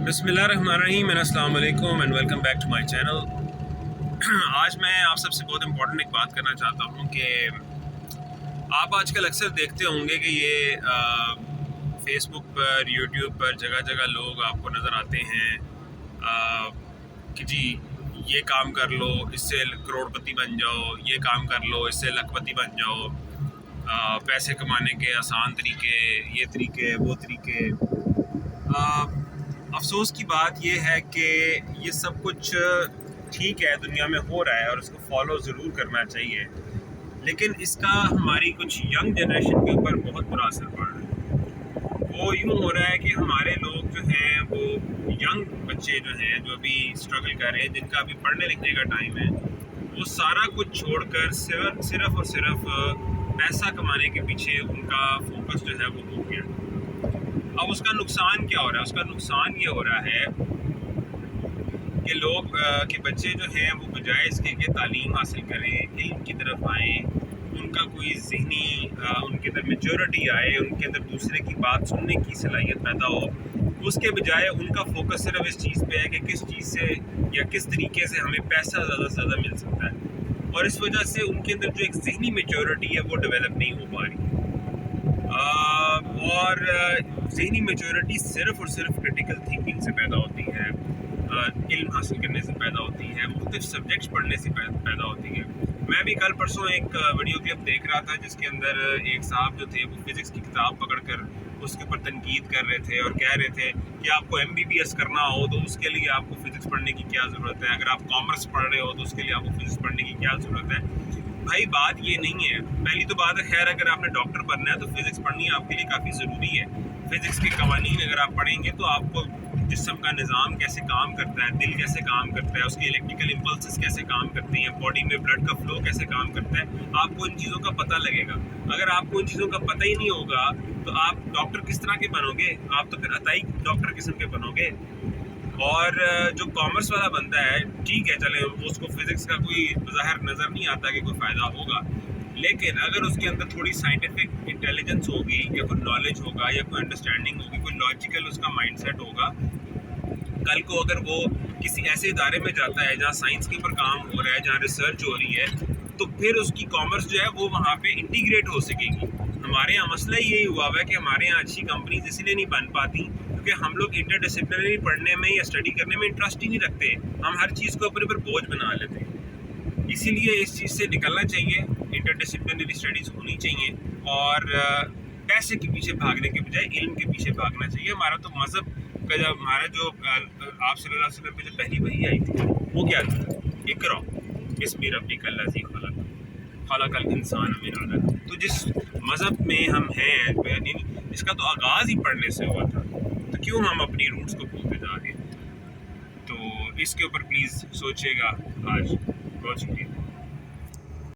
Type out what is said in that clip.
बिस्मिल्लाहिर्रहमानिर्रहीम, अस्सलाम वालेकुम and welcome back to my channel. आज मैं आप सबसे बहुत इम्पोर्टेंट एक बात करना चाहता हूँ कि आप आजकल अक्सर देखते होंगे कि ये फेसबुक पर, यूट्यूब पर जगह जगह लोग आपको नज़र आते हैं कि जी ये काम कर लो इससे करोड़पति बन जाओ, ये काम कर लो इससे लखपति बन जाओ, पैसे कमाने के आसान तरीके, ये तरीके वो तरीके। अफसोस की बात यह है कि ये सब कुछ ठीक है, दुनिया में हो रहा है और उसको फॉलो ज़रूर करना चाहिए, लेकिन इसका हमारी कुछ यंग जनरेशन के ऊपर बहुत बुरा असर पड़ रहा है। वो यूँ हो रहा है कि हमारे लोग जो हैं, वो यंग बच्चे जो हैं, जो अभी स्ट्रगल कर रहे हैं, जिनका अभी पढ़ने लिखने का टाइम है, वो सारा कुछ छोड़कर सिर्फ और सिर्फ पैसा कमाने के पीछे उनका फोकस जो है वो हो गया। अब उसका नुकसान क्या हो रहा है? उसका नुकसान ये हो रहा है कि लोग के बच्चे जो हैं वो बजाय इसके कि तालीम हासिल करें, इल्म की तरफ आएँ, उनका कोई ज़हनी उनके अंदर मैच्योरिटी आए, उनके अंदर दूसरे की बात सुनने की सलाहियत पैदा हो, उसके बजाय उनका फोकस सिर्फ इस चीज़ पे है कि किस चीज़ से या किस तरीके से हमें पैसा ज़्यादा से ज़्यादा मिल सकता है, और इस वजह से उनके अंदर जो एक ज़हनी मैच्योरिटी है वो डेवलप नहीं हो पा रही। और ज़हनी मैच्योरिटी सिर्फ़ और सिर्फ क्रिटिकल थिंकिंग से पैदा होती है, इल्म हासिल करने से पैदा होती है, मुख्तलिफ सब्जेक्ट्स पढ़ने से पैदा होती है। मैं भी कल परसों एक वीडियो क्लिप देख रहा था जिसके अंदर एक साहब जो थे वो फ़िज़िक्स की किताब पकड़कर उसके ऊपर तनकीद कर रहे थे और कह रहे थे कि आपको MBBS करना हो तो उसके लिए आपको फ़िज़िक्स पढ़ने की क्या ज़रूरत है, अगर आप कॉमर्स पढ़ रहे हो तो उसके लिए आपको फ़िज़िक्स पढ़ने की क्या ज़रूरत है। भाई बात ये नहीं है। पहली तो बात है, खैर अगर आपने डॉक्टर बनना है तो फिज़िक्स पढ़नी आपके लिए काफ़ी ज़रूरी है। फ़िज़िक्स के कवानीन अगर आप पढ़ेंगे तो आपको जिस्म का निज़ाम कैसे काम करता है, दिल कैसे काम करता है, उसके इलेक्ट्रिकल इम्पल्सेस कैसे काम करते हैं, बॉडी में ब्लड का फ्लो कैसे काम करता है, आपको इन चीज़ों का पता लगेगा। अगर आपको इन चीज़ों का पता ही नहीं होगा तो आप डॉक्टर किस तरह के बनोगे? आप तो फिर अताई डॉक्टर किस्म के बनोगे। और जो कॉमर्स वाला बंदा है, ठीक है, चले उसको फ़िज़िक्स का कोई ज़ाहिर नज़र नहीं आता कि कोई फ़ायदा होगा, लेकिन अगर उसके अंदर थोड़ी साइंटिफिक इंटेलिजेंस होगी या कोई नॉलेज होगा या कोई अंडरस्टैंडिंग होगी, कोई लॉजिकल उसका माइंडसेट होगा, कल को अगर वो किसी ऐसे इदारे में जाता है जहाँ साइंस के ऊपर काम हो रहा है, जहाँ रिसर्च हो रही है, तो फिर उसकी कॉमर्स जो है वो वहाँ पे इंटीग्रेट हो सकेगी। हमारे यहाँ मसला यही हुआ है कि हमारे यहाँ अच्छी कंपनीज इसलिए नहीं बन पाती क्योंकि हम लोग इंटरडिसिप्लिनरी पढ़ने में या स्टडी करने में इंटरेस्ट ही नहीं रखते। हम हर चीज़ को अपने ऊपर बोझ बना लेते हैं। इसीलिए इस चीज़ से निकलना चाहिए, इंटरडिसिप्लिनरी स्टडीज़ होनी चाहिए और पैसे के पीछे भागने के बजाय इल्म के पीछे भागना चाहिए। हमारा तो मज़हब का जब हमारा जो आप सल्लल्लाहु अलैहि वसल्लम पे जो पहली वही आई थी वो क्या था? इक़रा बिस्मि रब्बिकल लज़ी खलक़ खलक़ल इंसान मिन अलक़। तो जिस मज़हब में हम हैं, इसका तो आगाज़ ही पढ़ने से हुआ था, तो क्यों हम अपनी रूट्स को भूलते जा रहे हैं? तो इसके ऊपर प्लीज़ सोचिएगा। आज बहुत शुक्रिया।